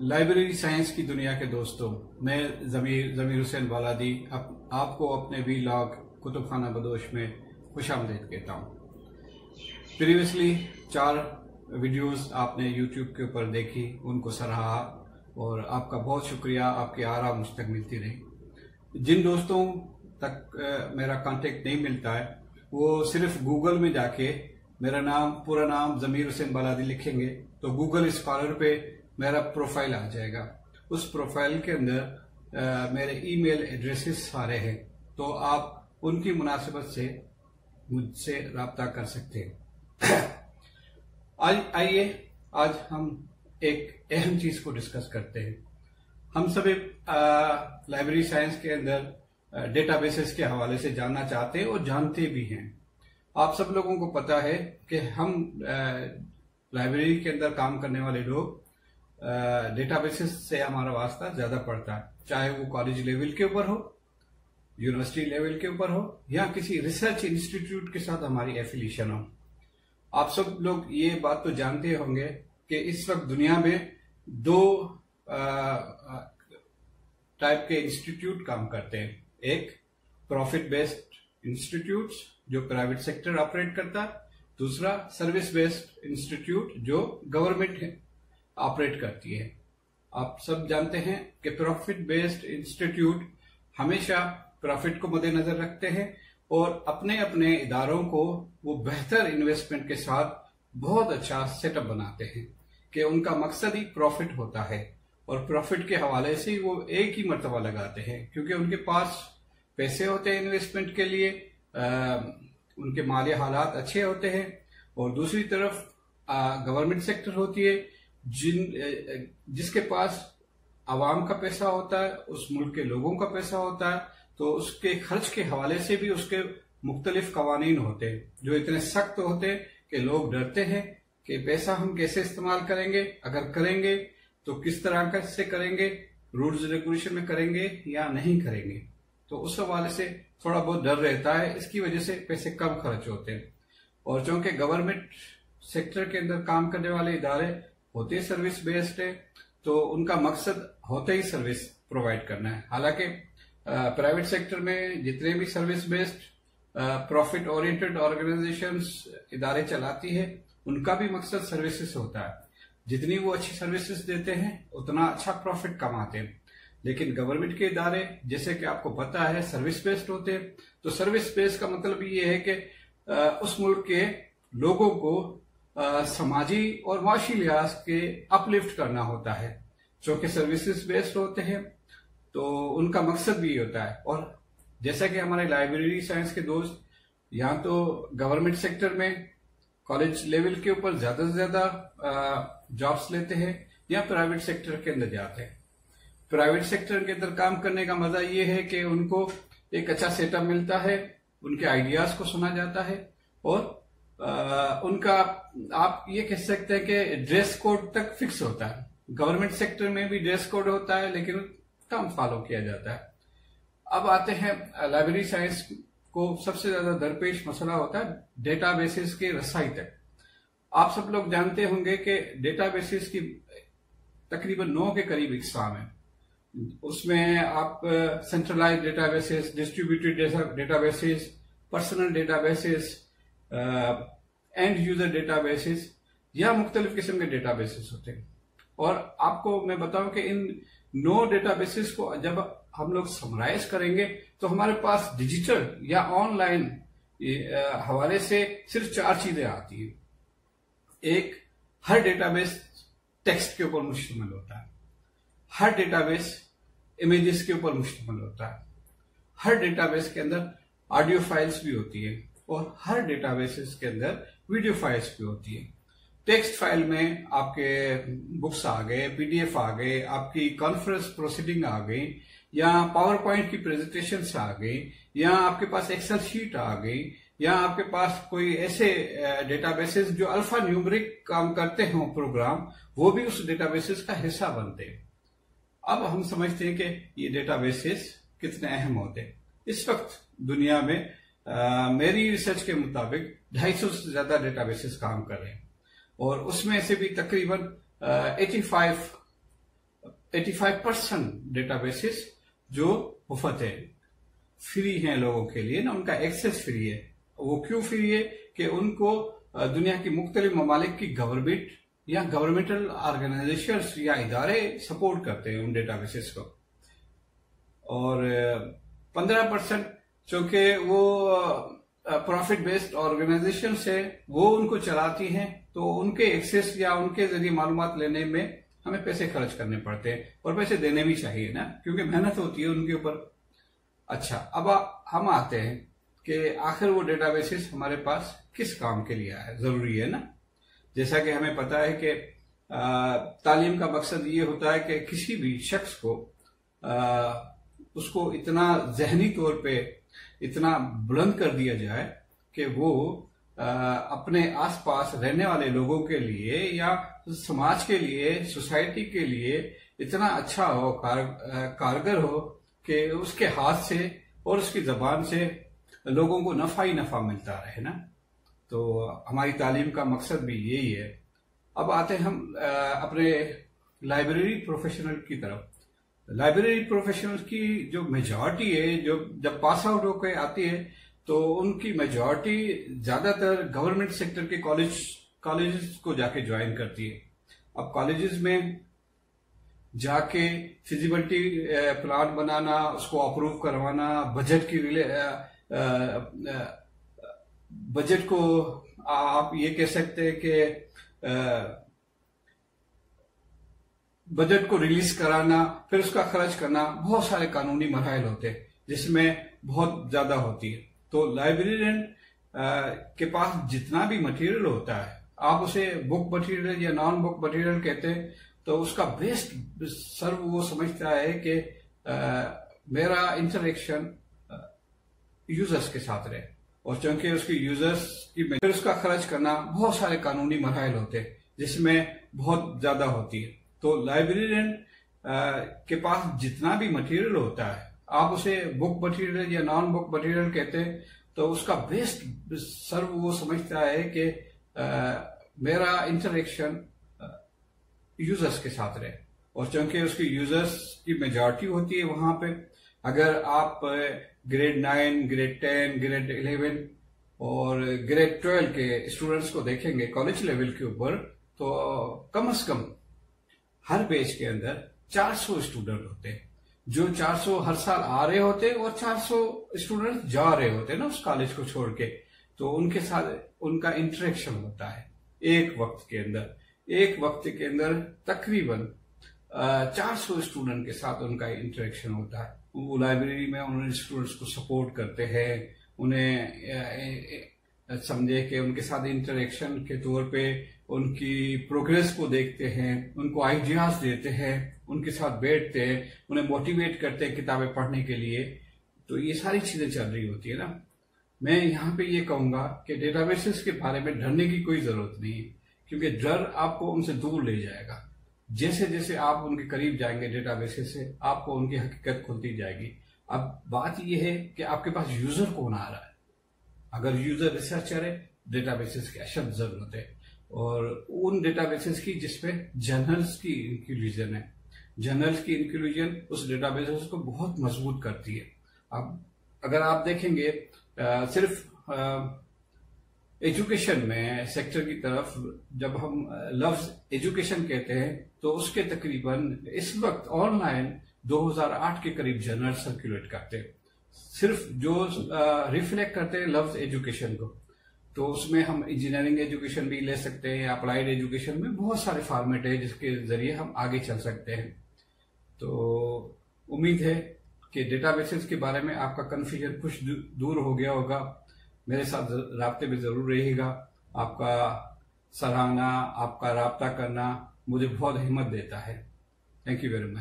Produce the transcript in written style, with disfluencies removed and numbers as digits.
Library science की दुनिया के दोस्तों, मैं जमीर हुसैन बालादी आपको अपने वीलॉग कुतुबखाना बदोश में खुशामदीद कहता हूँ। प्रीवियसली 4 वीडियोस आपने यूट्यूब के ऊपर देखी, उनको सराहा और आपका बहुत शुक्रिया। आपकी आरा मुझ तक मिलती रही। जिन दोस्तों तक मेरा कांटेक्ट नहीं मिलता है वो सिर्फ गूगल में जाके मेरा पूरा नाम जमीर हुसैन बालादी लिखेंगे तो गूगल स्कॉलर पे मेरा प्रोफाइल आ जाएगा। उस प्रोफाइल के अंदर मेरे ईमेल एड्रेसेस सारे हैं, तो आप उनकी मुनासिबत से मुझसे राब्ता कर सकते हैं। आइए आज हम एक अहम चीज को डिस्कस करते हैं। हम सभी लाइब्रेरी साइंस के अंदर डेटाबेसेस के हवाले से जानना चाहते हैं और जानते भी हैं। आप सब लोगों को पता है कि हम लाइब्रेरी के अंदर काम करने वाले लोग डेटाबेसेस से हमारा वास्ता ज्यादा पड़ता है, चाहे वो कॉलेज लेवल के ऊपर हो, यूनिवर्सिटी लेवल के ऊपर हो या किसी रिसर्च इंस्टीट्यूट के साथ हमारी एफिलिएशन हो। आप सब लोग ये बात तो जानते होंगे कि इस वक्त दुनिया में 2 टाइप के इंस्टीट्यूट काम करते हैं। एक प्रॉफिट बेस्ड इंस्टीट्यूट जो प्राइवेट सेक्टर ऑपरेट करता है, दूसरा सर्विस बेस्ड इंस्टीट्यूट जो गवर्नमेंट ऑपरेट करती है। आप सब जानते हैं कि प्रॉफिट बेस्ड इंस्टीट्यूट हमेशा प्रॉफिट को मद्देनजर रखते हैं और अपने अपने इदारों को वो बेहतर इन्वेस्टमेंट के साथ बहुत अच्छा सेटअप बनाते हैं कि उनका मकसद ही प्रॉफिट होता है और प्रॉफिट के हवाले से वो एक ही मर्तबा लगाते हैं क्योंकि उनके पास पैसे होते हैं इन्वेस्टमेंट के लिए, उनके माली हालात अच्छे होते हैं। और दूसरी तरफ गवर्नमेंट सेक्टर होती है जिसके पास आवाम का पैसा होता है, उस मुल्क के लोगों का पैसा होता है, तो उसके खर्च के हवाले से भी उसके मुख्तलिफ कवानीन होते हैं जो इतने सख्त होते हैं कि लोग डरते हैं कि पैसा हम कैसे इस्तेमाल करेंगे, अगर करेंगे तो किस तरह से करेंगे, रूल्स रेगुलेशन में करेंगे या नहीं करेंगे। तो उस हवाले से थोड़ा बहुत डर रहता है, इसकी वजह से पैसे कम खर्च होते हैं। और चूंकि गवर्नमेंट सेक्टर के अंदर काम करने वाले इदारे होते सर्विस बेस्ड है तो उनका मकसद होता ही सर्विस प्रोवाइड करना है। हालांकि प्राइवेट सेक्टर में जितने भी service based profit oriented organisations इदारे चलाती है उनका भी मकसद सर्विसेज होता है। जितनी वो अच्छी सर्विसेज देते हैं उतना अच्छा प्रॉफिट कमाते हैं। लेकिन गवर्नमेंट के इदारे जैसे कि आपको पता है सर्विस बेस्ड होते हैं, तो सर्विस बेस्ड का मतलब ये है कि उस मुल्क के लोगों को समाजी और माशी लिहाज के अपलिफ्ट करना होता है। चूंकि सर्विसेज बेस्ड होते हैं तो उनका मकसद भी ये होता है। और जैसा कि हमारे लाइब्रेरी साइंस के दोस्त यहाँ तो गवर्नमेंट सेक्टर में कॉलेज लेवल के ऊपर ज्यादा से ज्यादा जॉब्स लेते हैं या प्राइवेट सेक्टर के अंदर जाते हैं। प्राइवेट सेक्टर के अंदर काम करने का मजा ये है कि उनको एक अच्छा सेटअप मिलता है, उनके आइडियाज को सुना जाता है और उनका आप ये कह सकते हैं कि ड्रेस कोड तक फिक्स होता है। गवर्नमेंट सेक्टर में भी ड्रेस कोड होता है लेकिन कम फॉलो किया जाता है। अब आते हैं लाइब्रेरी साइंस को सबसे ज्यादा दरपेश मसला होता है डेटाबेसेस के रसाई तक। आप सब लोग जानते होंगे कि डेटाबेसेस की तकरीबन 9 के करीब इकसाम है। उसमें आप centralised databases, distributed databases, personal databases, and user databases या मुख्तलिफ किस्म के डेटाबेसेस होते हैं। और आपको मैं बताऊं कि इन 9 डेटाबेसेस को जब हम लोग समराइज करेंगे तो हमारे पास डिजिटल या ऑनलाइन हवाले से सिर्फ 4 चीजें आती हैं। एक, हर डेटाबेस टेक्स्ट के ऊपर मुश्तमिल होता है, हर डेटाबेस इमेजेस के ऊपर मुश्तमिल होता है, हर डेटाबेस के अंदर ऑडियो फाइल्स भी होती है और हर डेटाबेसेस के अंदर वीडियो फाइल्स भी होती है। टेक्स्ट फाइल में आपके बुक्स आ गए, पीडीएफ आ गए, आपकी कॉन्फ्रेंस प्रोसीडिंग आ गई या पावर पॉइंट की प्रेजेंटेशन आ गई या आपके पास एक्सेल शीट आ गई या आपके पास कोई ऐसे डेटाबेसेस जो अल्फा न्यूमेरिक काम करते हों प्रोग्राम, वो भी उस डेटाबेसेस का हिस्सा बनते हैं। अब हम समझते हैं कि ये डेटाबेसेस कितने अहम होते हैं। इस वक्त दुनिया में मेरी रिसर्च के मुताबिक 250 से ज्यादा डेटाबेसेस काम कर रहे हैं और उसमें से भी तकरीबन 85 85% डेटाबेसेस जो मुफ्त है, फ्री हैं लोगों के लिए ना, उनका एक्सेस फ्री है। वो क्यों फ्री है कि उनको दुनिया की मुख्तलिफ ममालिक की गवर्नमेंट या गवर्नमेंटल ऑर्गेनाइजेशंस या इदारे सपोर्ट करते हैं उन डेटाबेसेस को। और 15% चूंकि वो प्रॉफिट बेस्ड ऑर्गेनाइजेशन है वो उनको चलाती हैं, तो उनके एक्सेस या उनके जरिए मालूमात लेने में हमें पैसे खर्च करने पड़ते हैं, और पैसे देने भी चाहिए ना, क्योंकि मेहनत होती है उनके ऊपर। अच्छा, अब हम आते हैं कि आखिर वो डेटाबेसेस हमारे पास किस काम के लिए है, जरूरी है ना। जैसा कि हमें पता है कि तालीम का मकसद ये होता है कि किसी भी शख्स को उसको इतना जहनी तौर पे इतना बुलंद कर दिया जाए कि वो अपने आसपास रहने वाले लोगों के लिए या समाज के लिए, सोसाइटी के लिए इतना अच्छा हो, कारगर हो कि उसके हाथ से और उसकी जबान से लोगों को नफा ही नफा मिलता रहे ना। तो हमारी तालीम का मकसद भी यही है। अब आते हैं हम अपने लाइब्रेरी प्रोफेशनल की तरफ। लाइब्रेरी प्रोफेशनल की जो मेजॉरिटी है, जो जब पास आउट होकर आती है तो उनकी मेजॉरिटी ज्यादातर गवर्नमेंट सेक्टर के कॉलेजेस को जाके ज्वाइन करती है। अब कॉलेजेस में जाके फिजिबिलिटी प्लान बनाना, उसको अप्रूव करवाना, बजट को आप ये कह सकते हैं कि बजट को रिलीज कराना, फिर उसका खर्च करना, बहुत सारे कानूनी मराहल होते हैं जिसमें बहुत ज्यादा होती है। तो लाइब्रेरियन के पास जितना भी मटेरियल होता है, आप उसे बुक मटेरियल या नॉन बुक मटेरियल कहते हैं, तो उसका बेस्ट सर्व वो समझता है कि मेरा इंटरेक्शन यूजर्स के साथ रहे, और चूंकि उसकी यूजर्स की फिर उसका खर्च करना, बहुत सारे कानूनी मराहल होते हैं जिसमें बहुत ज्यादा होती है। तो लाइब्रेरियन के पास जितना भी मटेरियल होता है, आप उसे बुक मटेरियल या नॉन बुक मटेरियल कहते हैं, तो उसका बेस्ट सर्व वो समझता है कि मेरा इंटरेक्शन यूजर्स के साथ रहे, और चूंकि उसकी यूजर्स की मेजॉरिटी होती है वहां पे। अगर आप ग्रेड 9, ग्रेड 10, ग्रेड 11 और ग्रेड 12 के स्टूडेंट्स को देखेंगे कॉलेज लेवल के ऊपर, तो कम से कम हर बैच के अंदर 400 स्टूडेंट होते हैं, जो 400 हर साल आ रहे होते हैं और 400 स्टूडेंट जा रहे होते हैं ना उस कॉलेज को छोड़ के। तो उनके साथ उनका इंटरेक्शन होता है एक वक्त के अंदर तकरीबन 400 स्टूडेंट के साथ उनका इंटरेक्शन होता है। वो लाइब्रेरी में उन स्टूडेंट्स को सपोर्ट करते हैं, उन्हें समझे कि उनके साथ इंटरेक्शन के तौर पे उनकी प्रोग्रेस को देखते हैं, उनको आइडियाज देते हैं, उनके साथ बैठते हैं, उन्हें मोटिवेट करते हैं किताबें पढ़ने के लिए। तो ये सारी चीजें चल रही होती है ना। मैं यहाँ पे ये कहूंगा कि डेटाबेसेस के बारे में डरने की कोई जरूरत नहीं है, क्योंकि डर आपको उनसे दूर ले जाएगा। जैसे जैसे आप उनके करीब जाएंगे डेटाबेसेस से, आपको उनकी हकीकत खुलती जाएगी। अब बात यह है कि आपके पास यूजर कौन आ रहा है। अगर यूजर रिसर्चर है, डेटाबेसेस की अशद जरूरत है, और उन डेटाबेसेस की जिसमें जर्नल्स की इंक्लूजन है। जर्नल्स की इंक्लूजन उस डेटाबेसेस को बहुत मजबूत करती है। अब अगर आप देखेंगे सिर्फ एजुकेशन में सेक्टर की तरफ जब हम लफ्ज एजुकेशन कहते हैं, तो उसके तकरीबन इस वक्त ऑनलाइन 2008 के करीब जर्नल सर्कुलेट करते हैं, सिर्फ जो रिफ्लेक्ट करते हैं लफ्ज एजुकेशन को। तो उसमें हम इंजीनियरिंग एजुकेशन भी ले सकते हैं, अप्लाइड एजुकेशन में बहुत सारे फॉर्मेट है जिसके जरिए हम आगे चल सकते हैं। तो उम्मीद है कि डेटाबेसेस के बारे में आपका कंफ्यूजन कुछ दूर हो गया होगा। मेरे साथ राब्ते में जरूर रहिएगा। आपका सराहना, आपका राब्ता करना मुझे बहुत हिम्मत देता है। Thank you very much.